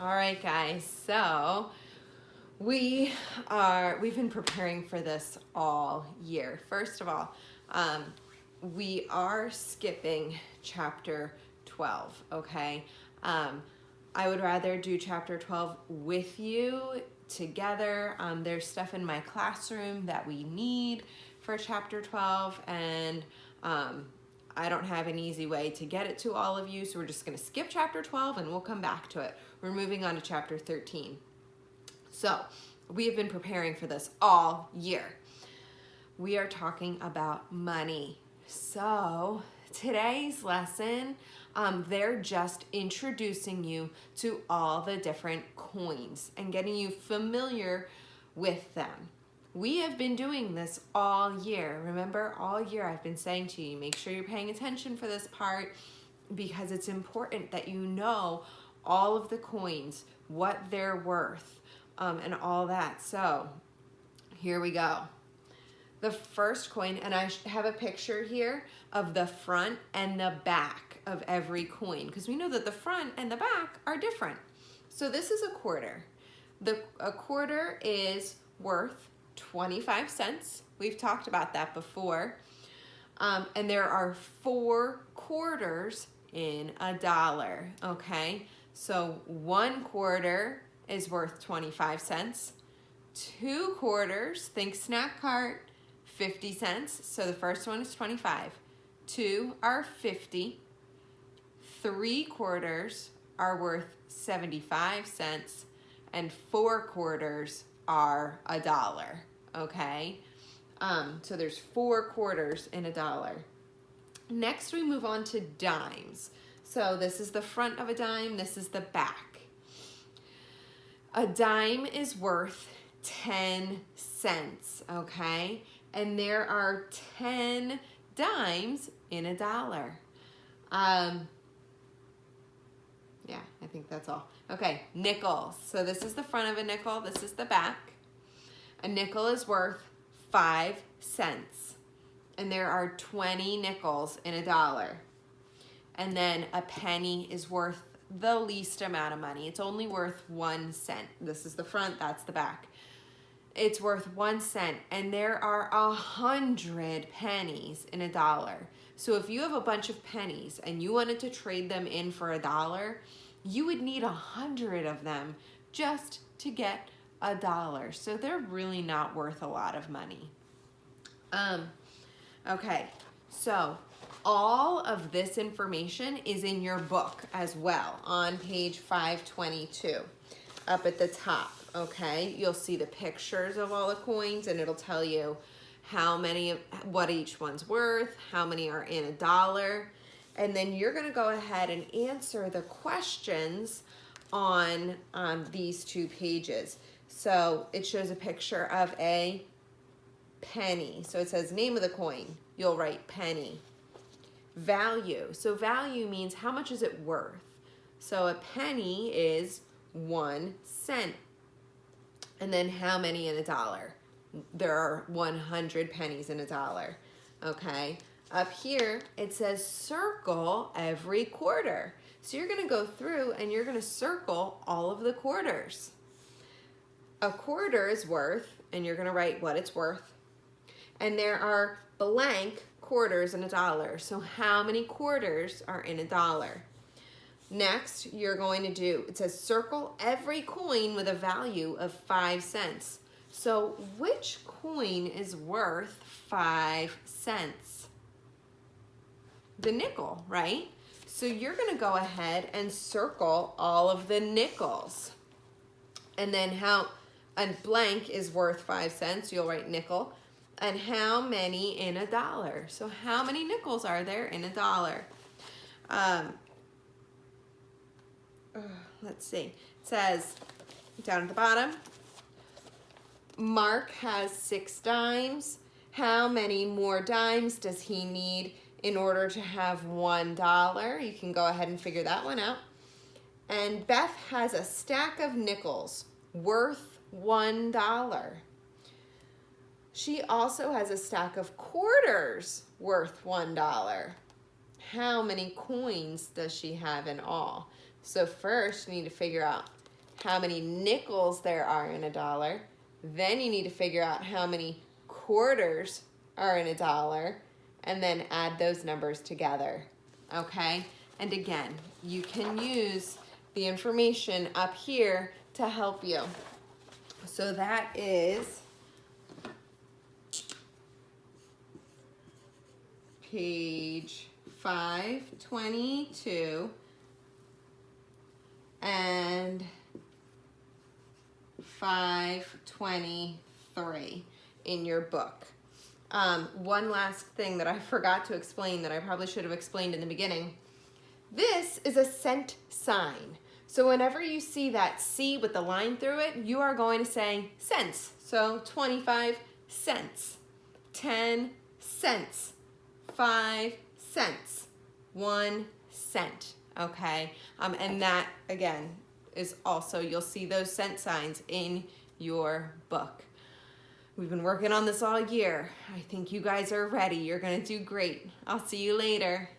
All right, guys. So we've been preparing for this all year. First of all, we are skipping chapter 12. Okay. I would rather do chapter 12 with you together. There's stuff in my classroom that we need for chapter 12, and I don't have an easy way to get it to all of you, so we're just going to skip chapter 12 and we'll come back to it. We're moving on to chapter 13. So we have been preparing for this all year. We are talking about money. So today's lesson, they're just introducing you to all the different coins and getting you familiar with them. We have been doing this all year. Remember, all year I've been saying to you, make sure you're paying attention for this part because it's important that you know all of the coins, what they're worth, and all that. So here we go. The first coin, and I have a picture here of the front and the back of every coin because we know that the front and the back are different. So this is a quarter. A quarter is worth 25 cents. We've talked about that before. And there are 4 quarters in a dollar, okay? So 1 quarter is worth 25 cents. 2 quarters, think snack cart, 50 cents. So the first one is 25. 2 are 50. 3 quarters are worth 75 cents. And 4 quarters are $1, okay? So there's 4 quarters in a dollar. Next, we move on to dimes. So this is the front of a dime, this is the back. A dime is worth 10 cents, okay? And there are 10 dimes in a dollar. Yeah, I think that's all. Okay, nickels. So this is the front of a nickel, this is the back. A nickel is worth 5 cents. And there are 20 nickels in a dollar. And then a penny is worth the least amount of money. It's only worth 1 cent. This is the front, that's the back. It's worth 1 cent, and there are 100 pennies in a dollar. So if you have a bunch of pennies and you wanted to trade them in for $1, you would need 100 of them just to get $1. So they're really not worth a lot of money. Okay, so all of this information is in your book as well on page 522 up at the top, okay? You'll see the pictures of all the coins and it'll tell you how many, what each one's worth, how many are in a dollar, and then you're gonna go ahead and answer the questions on these 2 pages. So it shows a picture of a penny. So it says name of the coin. You'll write penny. Value. So value means how much is it worth. So a penny is 1 cent. And then how many in a dollar? There are 100 pennies in a dollar. Okay. Up here it says circle every quarter. So you're going to go through and you're going to circle all of the quarters. A quarter is worth, and you're going to write what it's worth. And there are blank quarters in a dollar. So how many quarters are in a dollar? Next, you're going to do, it says circle every coin with a value of 5 cents. So which coin is worth 5 cents? The nickel, right? So you're going to go ahead and circle all of the nickels. And then a blank is worth 5 cents. You'll write nickel. And how many in a dollar? So how many nickels are there in a dollar? Let's see. It says down at the bottom, Mark has 6 dimes. How many more dimes does he need in order to have $1? You can go ahead and figure that one out. And Beth has a stack of nickels worth $1. She also has a stack of quarters worth $1. How many coins does she have in all? So first, we need to figure out how many nickels there are in a dollar. Then you need to figure out how many quarters are in a dollar, and then add those numbers together, okay? And again, you can use the information up here to help you. So that is page 522 and 523 in your book. One last thing that I forgot to explain that I probably should have explained in the beginning. This is a cent sign. So whenever you see that C with the line through it, you are going to say cents. So 25 cents, 10 cents, 5 cents, 1 cent, okay? And that, again, is also, you'll see those cent signs in your book. We've been working on this all year. I think you guys are ready. You're gonna do great. I'll see you later.